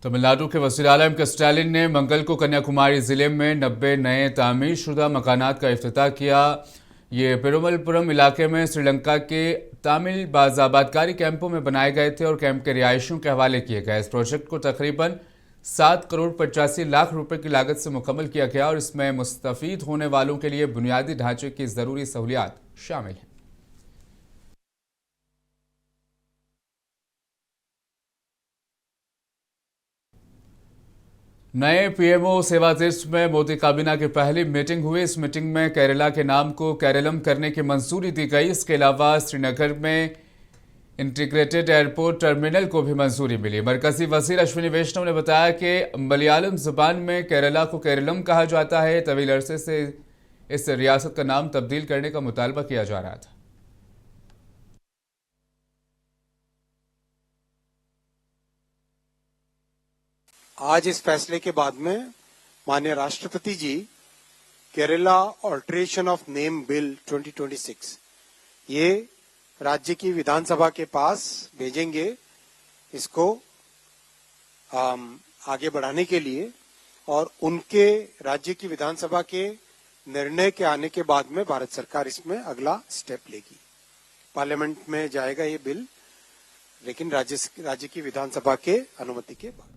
तमिलनाडु के वज़ीर आला एम के स्टालिन ने मंगल को कन्याकुमारी जिले में 90 नए तामीरशुदा मकानात का इफ्तिताह किया। ये पेरुमलपुरम इलाके में श्रीलंका के तामिल बाज़ाबादकारी कैंपों में बनाए गए थे और कैंप के रिहायशियों के हवाले किए गए। इस प्रोजेक्ट को तकरीबन 7 करोड़ 85 लाख रुपए की लागत से मुकम्मल किया गया और इसमें मुस्तफीद होने वालों के लिए बुनियादी ढांचे की ज़रूरी सहूलियात शामिल हैं। नए पीएमओ सेवा तीर्थ में मोदी काबीना की पहली मीटिंग हुई। इस मीटिंग में केरला के नाम को केरलम करने की मंजूरी दी गई। इसके अलावा श्रीनगर में इंटीग्रेटेड एयरपोर्ट टर्मिनल को भी मंजूरी मिली। मरकजी वजीर अश्विनी वैष्णव ने बताया कि मलयालम जुबान में केरला को केरलम कहा जाता है। तवील अरसे से इस रियासत का नाम तब्दील करने का मुतालबा किया जा रहा था। आज इस फैसले के बाद में माननीय राष्ट्रपति जी Kerala alteration of name bill 2026 ये राज्य की विधानसभा के पास भेजेंगे, इसको आगे बढ़ाने के लिए, और उनके राज्य की विधानसभा के निर्णय के आने के बाद में भारत सरकार इसमें अगला स्टेप लेगी। पार्लियामेंट में जाएगा ये बिल, लेकिन राज्य की विधानसभा के अनुमति के बाद।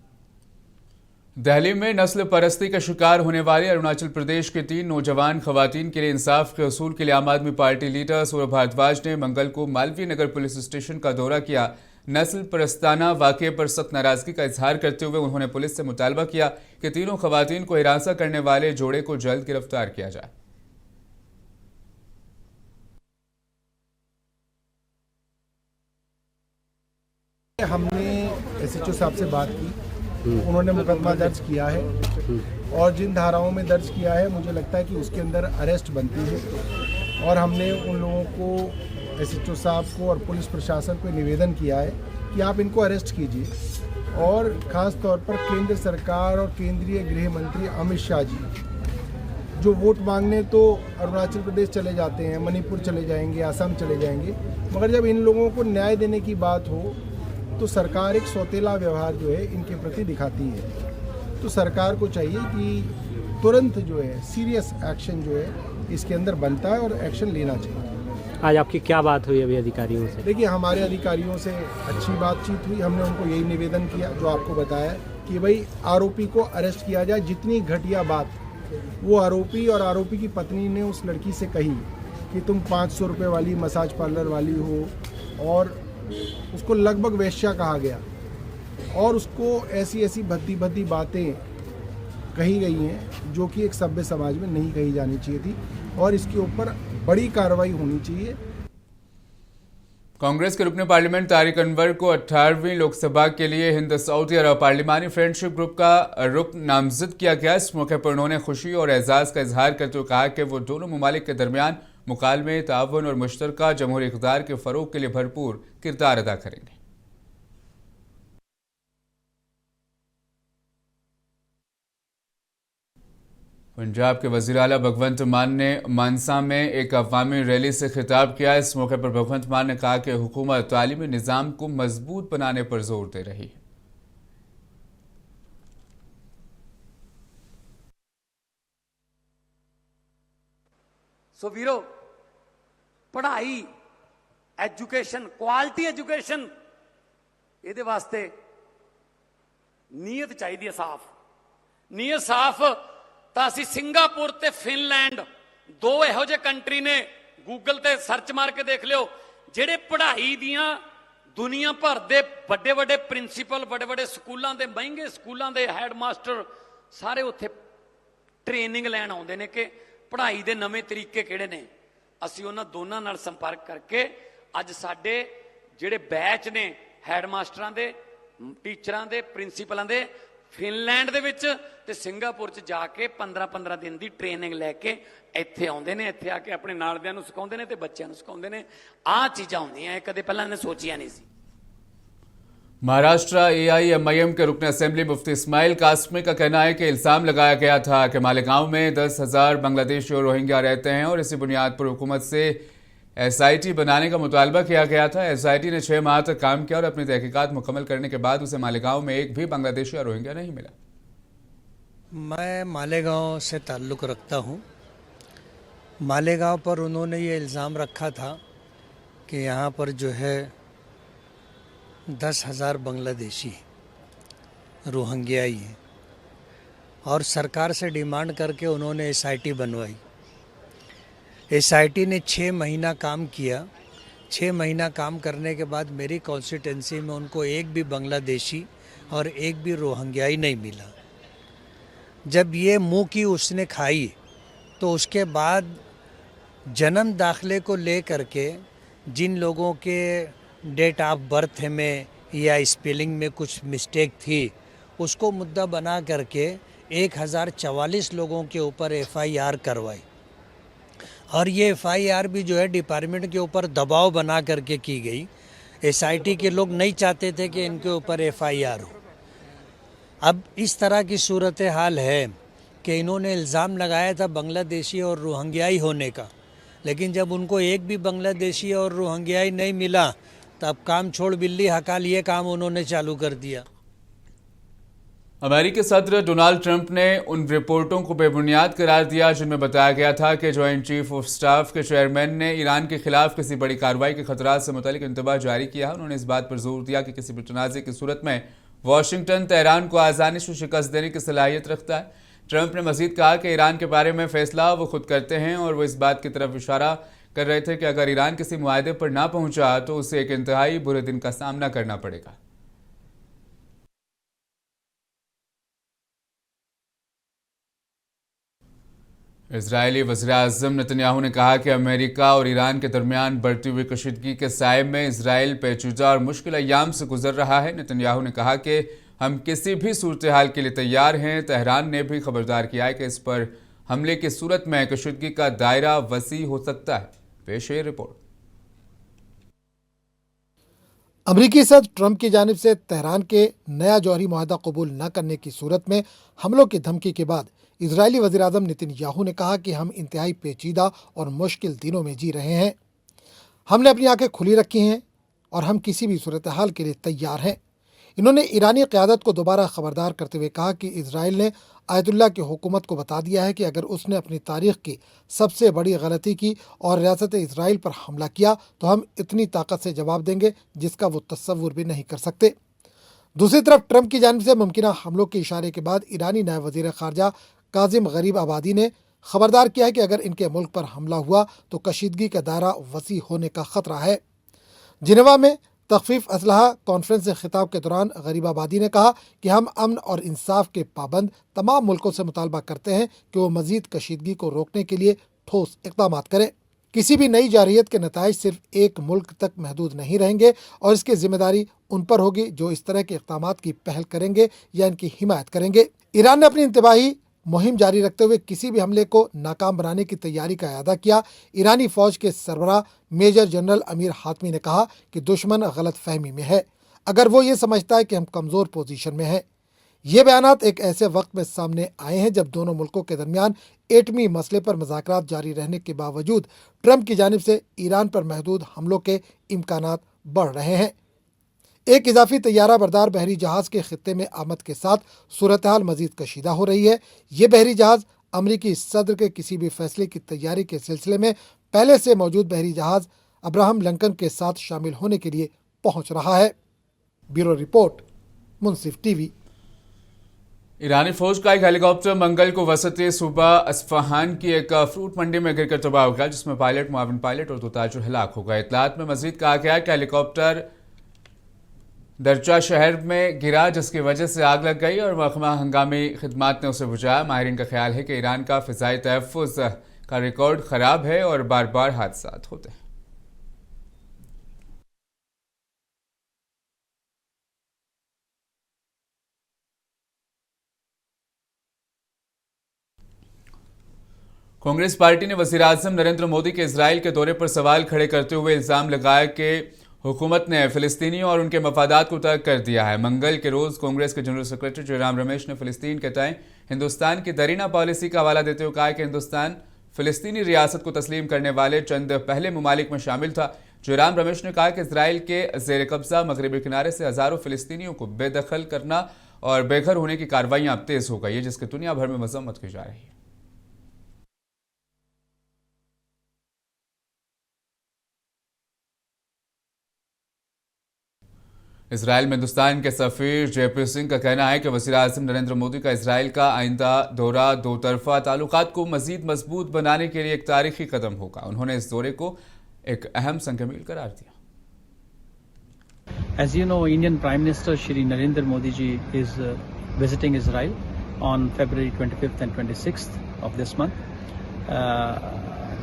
दिल्ली में नस्ल परस्ती का शिकार होने वाली अरुणाचल प्रदेश के 3 नौजवान खवातीन के लिए इंसाफ के असूल के लिए आम आदमी पार्टी लीडर सौरभ भारद्वाज ने मंगल को मालवीय नगर पुलिस स्टेशन का दौरा किया। नस्ल परस्ताना वाकये पर सख्त नाराजगी का इजहार करते हुए उन्होंने पुलिस से मुतालबा किया कि तीनों खवातीन को हिरासत करने वाले जोड़े को जल्द गिरफ्तार किया जाए। हमने एसएचओ साहब से बात की, उन्होंने मुकदमा दर्ज किया है और जिन धाराओं में दर्ज किया है मुझे लगता है कि उसके अंदर अरेस्ट बनती है। और हमने उन लोगों को, एसएचओ साहब को और पुलिस प्रशासन को निवेदन किया है कि आप इनको अरेस्ट कीजिए। और ख़ास तौर पर केंद्र सरकार और केंद्रीय गृह मंत्री अमित शाह जी जो वोट मांगने तो अरुणाचल प्रदेश चले जाते हैं, मणिपुर चले जाएंगे, असम चले जाएंगे, मगर जब इन लोगों को न्याय देने की बात हो तो सरकार एक सौतेला व्यवहार जो है इनके प्रति दिखाती है। तो सरकार को चाहिए कि तुरंत जो है सीरियस एक्शन जो है इसके अंदर बनता है और एक्शन लेना चाहिए। आज आपकी क्या बात हुई अभी अधिकारियों से? देखिए, हमारे अधिकारियों से अच्छी बातचीत हुई। हमने उनको यही निवेदन किया जो आपको बताया कि भाई आरोपी को अरेस्ट किया जाए। जितनी घटिया बात वो आरोपी और आरोपी की पत्नी ने उस लड़की से कही कि तुम 500 रुपये वाली मसाज पार्लर वाली हो, और उसको लगभग वेश्या कहा गया और उसको ऐसी ऐसी भद्दी बातें कही गई हैं जो कि एक सभ्य समाज में नहीं कही जानी चाहिए थी, और इसके ऊपर बड़ी कार्रवाई होनी चाहिए। कांग्रेस के रुकने पार्लियामेंट तारिक अनवर को 18वीं लोकसभा के लिए हिंद सऊदी अरब पार्लिमानी फ्रेंडशिप ग्रुप का रुकन नामजद किया गया। इस मौके पर उन्होंने खुशी और एजाज का इजहार करते हुए कहा कि वो दोनों ममालिक के दरमियान मुकालमे, ताउन और मुश्तरका जमहूरी इक़्तिदार के फ़रोग़ के लिए भरपूर किरदार अदा करेंगे। पंजाब के वज़ीर आला भगवंत मान ने मानसा में एक अवामी रैली से खिताब किया। इस मौके पर भगवंत मान ने कहा कि हुकूमत तालीमी निज़ाम को मजबूत बनाने पर जोर दे रही है। सो वीरो, पढ़ाई, एजुकेशन, क्वालिटी एजुकेशन, ये वास्ते नीयत चाहिए साफ। नीयत साफ तो असी सिंगापुर ते फिनलैंड 2 इहो जे कंट्री ने, गूगल ते सर्च मार के देख लियो, जेड़े पढ़ाई दियां दुनिया भर दे बड़े बड़े प्रिंसीपल, बड़े बड़े स्कूलों के महंगे स्कूलों के हैडमास्टर सारे उत्थे ट्रेनिंग लैन आउंदे ने कि पढ़ाई के नवे तरीके किहड़े ने। असी उन्हां दोनां नाल संपर्क करके अज साडे जिहड़े बैच ने हैडमास्टरां दे, टीचरां दे, प्रिंसीपलां दे फिनलैंड दे विच ते सिंगापुर च जाके 15-15 दिन की ट्रेनिंग लैके इत्थे आउंदे ने। इत्थे आके अपने नालदियां नूं सिखाउंदे ने ते बच्चिआं नूं सिखाउंदे ने। आह चीज़ां हुंदियां कदे पहलां इन्हें सोचियां नहीं सी। महाराष्ट्र AIMIM के रुकन असेंबली मुफ्ती इस्माइल कासमी का कहना है कि इल्ज़ाम लगाया गया था कि मालेगांव में 10,000 बांग्लादेशी और रोहिंग्या रहते हैं और इसी बुनियाद पर हुकूमत से एसआईटी बनाने का मुतालबा किया गया था। एसआईटी ने 6 माह तक काम किया और अपनी तहकीकात मुकम्मल करने के बाद उसे मालेगांव में एक भी बांग्लादेशी या रोहिंग्या नहीं मिला। मैं मालेगांव से ताल्लुक़ रखता हूँ। मालेगांव पर उन्होंने ये इल्ज़ाम रखा था कि यहाँ पर जो है 10,000 बांग्लादेशी रोहिंग्याई हैं और सरकार से डिमांड करके उन्होंने एसआईटी बनवाई। एसआईटी ने 6 महीना काम किया। 6 महीना काम करने के बाद मेरी कॉन्स्टिट्यूंसी में उनको एक भी बांग्लादेशी और एक भी रोहिंग्याई नहीं मिला। जब ये मुंह की उसने खाई तो उसके बाद जन्म दाखिले को ले करके जिन लोगों के डेट ऑफ बर्थ में या स्पेलिंग में कुछ मिस्टेक थी उसको मुद्दा बना करके 1044 लोगों के ऊपर एफआईआर करवाई और ये एफआईआर भी जो है डिपार्टमेंट के ऊपर दबाव बना करके की गई। एसआईटी के लोग नहीं चाहते थे कि इनके ऊपर एफआईआर हो। अब इस तरह की सूरत हाल है कि इन्होंने इल्ज़ाम लगाया था बांग्लादेशी और रोहिंग्याई होने का, लेकिन जब उनको एक भी बांग्लादेशी और रोहिंग्याई नहीं मिला तब काम छोड़ बिल्ली हकाल ये काम उन्होंने चालू कर दिया। अमेरिकी सदर डोनाल्ड ट्रंप ने उन रिपोर्टों को बेबुनियाद करार दिया जिनमें बताया गया था कि जॉइंट चीफ ऑफ स्टाफ के चेयरमैन ने ईरान के खिलाफ किसी बड़ी कार्रवाई के खतरात से मुतालिक इंतबाह जारी किया है। उन्होंने इस बात पर जोर दिया कि किसी भी तनाज़े की सूरत में वाशिंगटन तेहरान को आसानी से शिकस्त देने की सलाहियत रखता है। ट्रंप ने मजीद कहा कि ईरान के बारे में फैसला वो खुद करते हैं और वो इस बात की तरफ इशारा कर रहे थे कि अगर ईरान किसी मुआहदे पर ना पहुंचा तो उसे एक इंतहाई बुरे दिन का सामना करना पड़ेगा। इजरायली वज़ीर-ए-आज़म नेतन्याहू ने कहा कि अमेरिका और ईरान के दरमियान बढ़ती हुई कशीदगी के साये में इजराइल पेचीदा और मुश्किल अय्याम से गुजर रहा है। नेतन्याहू ने कहा कि हम किसी भी सूरत हाल के लिए तैयार हैं। तेहरान ने भी खबरदार किया है कि इस पर हमले की सूरत में कशीदगी का दायरा वसी हो सकता है। पेश है रिपोर्ट। अमरीकी सदर ट्रंप की जानिब से तेहरान के नया जौहरी मुआहदा कबूल न करने की सूरत में हमलों की धमकी के बाद इजरायली वज़ीर-ए-आज़म नेतन्याहू ने कहा कि हम इंतहाई पेचीदा और मुश्किल दिनों में जी रहे हैं। हमने अपनी आंखें खुली रखी हैं और हम किसी भी सूरत हाल के लिए तैयार हैं। इन्होंने ईरानी क़यादत को दोबारा खबरदार करते हुए कहा कि इजराइल ने आयतुल्लाह की हुकूमत को बता दिया है कि अगर उसने अपनी तारीख की सबसे बड़ी गलती की और रियासत इजराइल पर हमला किया तो हम इतनी ताकत से जवाब देंगे जिसका वो तस्वुर भी नहीं कर सकते। दूसरी तरफ ट्रंप की जानिब से मुमकिन हमलों के इशारे के बाद ईरानी नायब वज़ीर ख़ारजा काजिम गरीब आबादी ने खबरदार किया है कि अगर इनके मुल्क पर हमला हुआ तो कशीदगी का दायरा वसी होने का ख़तरा है। जिनेवा में तखफीफ असलहा कॉन्फ्रेंस से खिताब के दौरान गरीब आबादी ने कहा कि हम अमन और इंसाफ के पाबंद तमाम मुल्कों से मुतालबा करते हैं कि वो मजीद कशीदगी को रोकने के लिए ठोस इक़दाम करें। किसी भी नई जारहियत के नताइज सिर्फ एक मुल्क तक महदूद नहीं रहेंगे और इसकी जिम्मेदारी उन पर होगी जो इस तरह के इक़दाम की पहल करेंगे या इनकी हिमायत करेंगे। ईरान ने अपनी इंतबाही मुहिम जारी रखते हुए किसी भी हमले को नाकाम बनाने की तैयारी का अदा किया। ईरानी फौज के सरबराह मेजर जनरल अमीर हातमी ने कहा कि दुश्मन गलत फहमी में है अगर वो ये समझता है कि हम कमज़ोर पोजीशन में हैं। ये बयानात एक ऐसे वक्त में सामने आए हैं जब दोनों मुल्कों के दरमियान एटमी मसले पर मुज़ाकरात जारी रहने के बावजूद ट्रंप की जानिब से ईरान पर महदूद हमलों के इम्कानात बढ़ रहे हैं। एक इजाफी तैयारा बरदार बहरी जहाज़ के खित्ते में आमद के साथ सूरत हाल मजीद कशीदा हो रही है। ये बहरी जहाज़ अमरीकी सदर के किसी भी फैसले की तैयारी के सिलसिले में पहले से मौजूद बहरी जहाज़ अब्राहम लिंकन के साथ शामिल होने के लिए पहुंच रहा है। ब्यूरो रिपोर्ट, मुंसिफ टीवी। ईरानी फौज का एक हेलीकॉप्टर मंगल को वसती सूबा अस्फहान की एक फ्रूट मंडी में गिरकर तबाह हो गया, जिसमें पायलट, मुआविन पायलट और 2 ताजिर हलाक हो गए। इत्तलात में मजीद कहा गया कि हेलीकॉप्टर दरचा शहर में गिरा जिसकी वजह से आग लग गई और महकमा हंगामी खिदमात ने उसे बुझाया। माहिरीन का ख्याल है कि ईरान का फ़िज़ाई तहफ़्फ़ुज़ का रिकॉर्ड ख़राब है और बार बार हादसात होते हैं। कांग्रेस पार्टी ने वज़ीर-ए-आज़म नरेंद्र मोदी के इजराइल के दौरे पर सवाल खड़े करते हुए इल्ज़ाम लगाया कि हुकूमत ने फ़िलिस्तीनियों और उनके मफादात को तर्क कर दिया है। मंगल के रोज़ कांग्रेस के जनरल सेक्रेटरी जयराम रमेश ने फ़िलिस्तीन के तय हिंदुस्तान की दरीना पॉलिसी का हवाला देते हुए कहा कि हिंदुस्तान फिलिस्तीनी रियासत को तस्लीम करने वाले चंद पहले ममालिक में शामिल था। जयराम रमेश ने कहा कि इसराइल के जेर कब्जा मगरबी किनारे से हजारों फिलिस्तीनियों को बेदखल करना और बेघर होने की कार्रवाइयां अब तेज हो गई है, जिसकी दुनिया भर में मजम्मत की जा रही है। इसराइल में हिंदुस्तान के सफीर जेपी सिंह का कहना है कि वज़ीर-ए-आज़म नरेंद्र मोदी का इसराइल का आइंदा दौरा दो तरफा ताल्लुकात को मजीद मजबूत बनाने के लिए एक तारीखी कदम होगा। उन्होंने इस दौरे को एक अहम संग-ए-मील करार दिया। As you know, Indian Prime Minister Shri Narendra Modi ji is visiting Israel on February 25th and 26th of this month.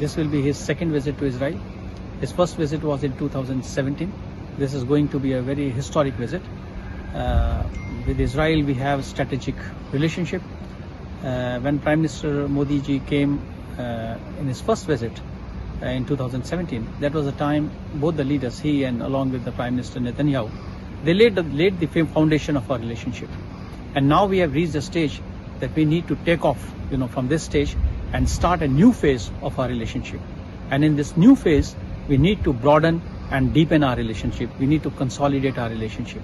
This will be his second visit to Israel. His first visit was in 2017. This is going to be a very historic visit. With Israel, we have strategic relationship. When Prime Minister Modi ji came in his first visit in 2017, that was the time both the leaders, he and along with the Prime Minister Netanyahu, they laid the foundation of our relationship. And now we have reached a stage that we need to take off, from this stage and start a new phase of our relationship. And in this new phase, we need to broaden and deepen our relationship. We need to consolidate our relationship.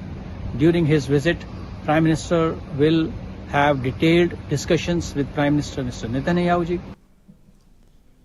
During his visit, Prime Minister will have detailed discussions with Prime Minister Mr. Netanyahu ji.